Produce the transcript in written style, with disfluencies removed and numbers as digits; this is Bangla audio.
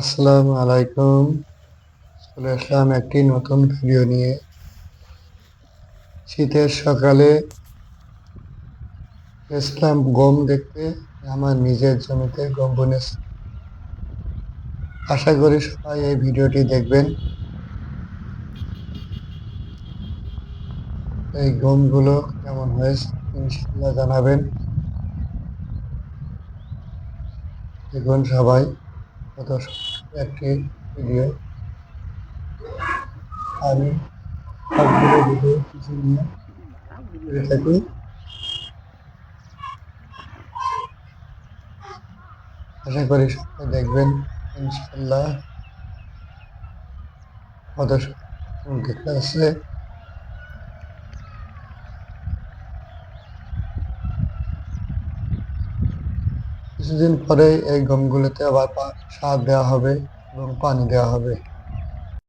আসসালামু আলাইকুম। চলে আসলাম একটি নতুন ভিডিও নিয়ে। শীতের সকালে গেছিলাম গম দেখতে, আমার নিজের জমিতে গম বুনেছি। আশা করি সবাই এই ভিডিওটি দেখবেন। এই গমগুলো কেমন হয়েছে ইনশাল্লাহ জানাবেন। দেখুন সবাই, কত সুন্দর একটি ভিডিও। আমি সবগুলো ভিডিও কিছু নিয়ে করে থাকি। আশা করি সবাই দেখবেন ইনশাল্লাহ। কত সুন্দর দেখতে আছে। কিছুদিন পরে এই গমগুলোতে আবার সার দেওয়া হবে এবং পানি দেওয়া হবে।